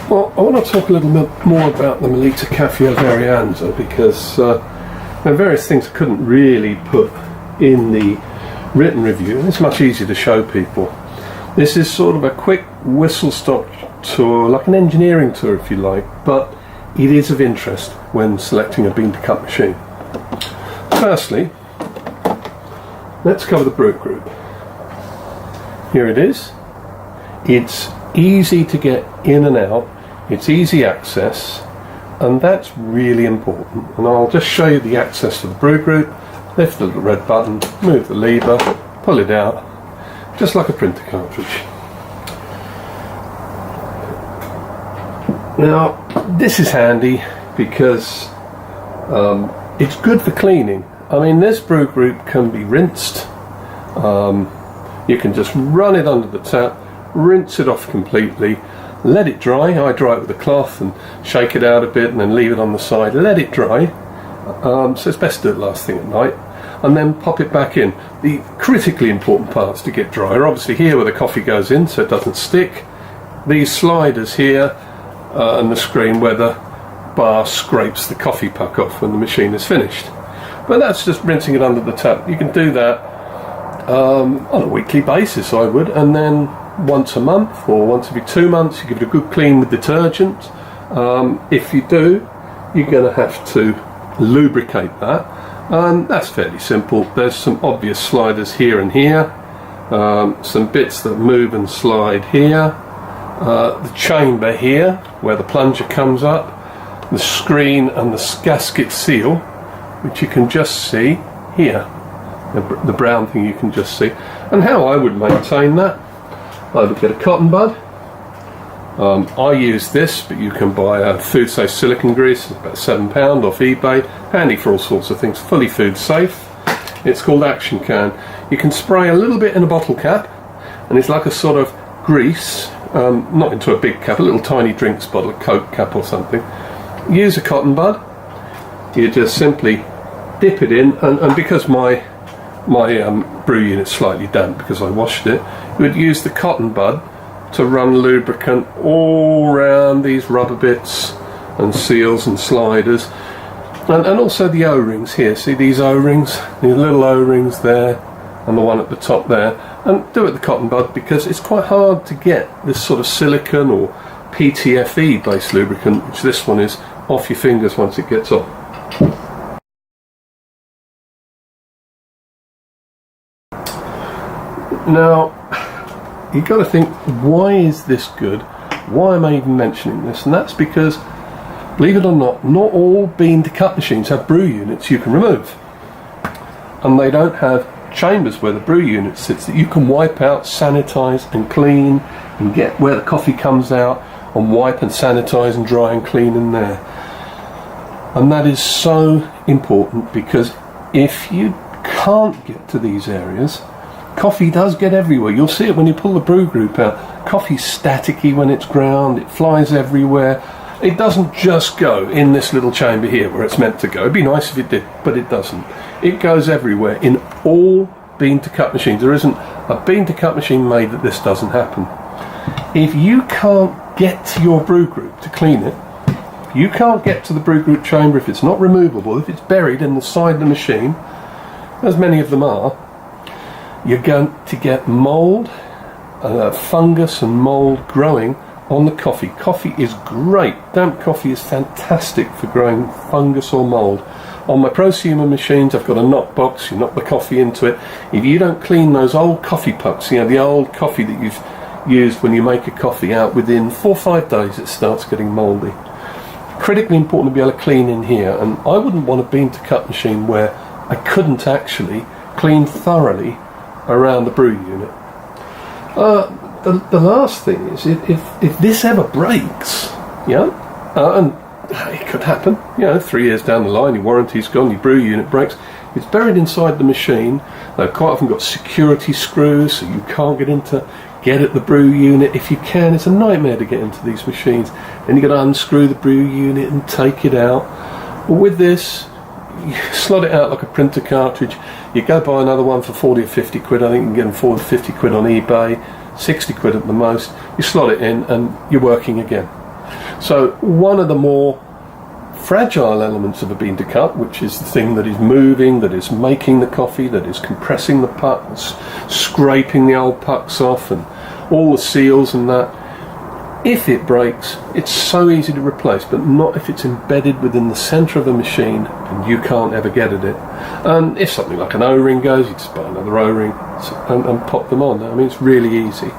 Well, I want to talk a little bit more about the Melitta Caffeo Varianza because there are various things I couldn't really put in the written review, and it's much easier to show people. This is sort of a quick whistle-stop tour, like an engineering tour if you like, but it is of interest when selecting a bean to cup machine. Firstly, let's cover the brew group. Here it is. It's easy to get in and out, it's easy access, and that's really important. And I'll just show you the access to the brew group. Lift the little red button, move the lever, pull it out, just like a printer cartridge. Now, this is handy because it's good for cleaning. I mean, this brew group can be rinsed. You can just run it under the tap, rinse it off completely, let it dry. I dry it with a cloth and shake it out a bit and then leave it on the side, let it dry. So it's best to do it last thing at night, and then pop it back in. The critically important parts to get dry are obviously here where the coffee goes in so it doesn't stick, these sliders here, and the screen where the bar scrapes the coffee puck off when the machine is finished. But that's just rinsing it under the tap. You can do that on a weekly basis, I would, and then once a month or once every 2 months you give it a good clean with detergent. If you do, you're going to have to lubricate that, and that's fairly simple. There's some obvious sliders here and here, some bits that move and slide here, the chamber here where the plunger comes up, the screen and the gasket seal, which you can just see here, the brown thing you can just see. And how I would maintain that, I would get a cotton bud. I use this, but you can buy a food safe silicone grease, it's about £7 off eBay, handy for all sorts of things, fully food safe. It's called Action Can. You can spray a little bit in a bottle cap, and it's like a sort of grease, not into a big cap, a little tiny drinks bottle, a Coke cap or something. Use a cotton bud, you just simply dip it in, and because my brew unit's slightly damp because I washed it, you would use the cotton bud to run lubricant all around these rubber bits and seals and sliders, and also the O-rings here. See these O-rings, these little O-rings there and the one at the top there, and do it with the cotton bud because it's quite hard to get this sort of silicone or PTFE based lubricant, which this one is, off your fingers once it gets off. Now, you've got to think, why is this good? Why am I even mentioning this? And that's because, believe it or not all bean to cup machines have brew units you can remove. And they don't have chambers where the brew unit sits that you can wipe out, sanitize and clean, and get where the coffee comes out and wipe and sanitize and dry and clean in there. And that is so important because if you can't get to these areas, coffee does get everywhere. You'll see it when you pull the brew group out. Coffee's staticky when it's ground, it flies everywhere. It doesn't just go in this little chamber here where it's meant to go. It'd be nice if it did, but it doesn't. It goes everywhere in all bean to cup machines. There isn't a bean to cup machine made that this doesn't happen. If you can't get to your brew group to clean it, if you can't get to the brew group chamber, if it's not removable, if it's buried in the side of the machine, as many of them are, you're going to get mould, fungus and mould growing on the coffee. Coffee is great. Damp coffee is fantastic for growing fungus or mould. On my prosumer machines, I've got a knock box. You knock the coffee into it. If you don't clean those old coffee pucks, you know, the old coffee that you've used when you make a coffee out, within 4 or 5 days it starts getting mouldy. Critically important to be able to clean in here, and I wouldn't want a bean to cup machine where I couldn't actually clean thoroughly around the brew unit. The last thing is, if this ever breaks, and it could happen, 3 years down the line, your warranty's gone, your brew unit breaks, it's buried inside the machine. They've quite often got security screws, so you can't get at the brew unit. If you can, it's a nightmare to get into these machines. Then you've got to unscrew the brew unit and take it out. But with this, you slot it out like a printer cartridge. You go buy another one for 40 or 50 quid. I think you can get them for 50 quid on eBay, 60 quid at the most. You slot it in and you're working again. So one of the more fragile elements of a bean to cup, which is the thing that is moving, that is making the coffee, that is compressing the pucks, scraping the old pucks off and all the seals and that, if it breaks, it's so easy to replace, but not if it's embedded within the centre of a machine and you can't ever get at it. And if something like an O-ring goes, you just buy another O-ring and pop them on. I mean, it's really easy.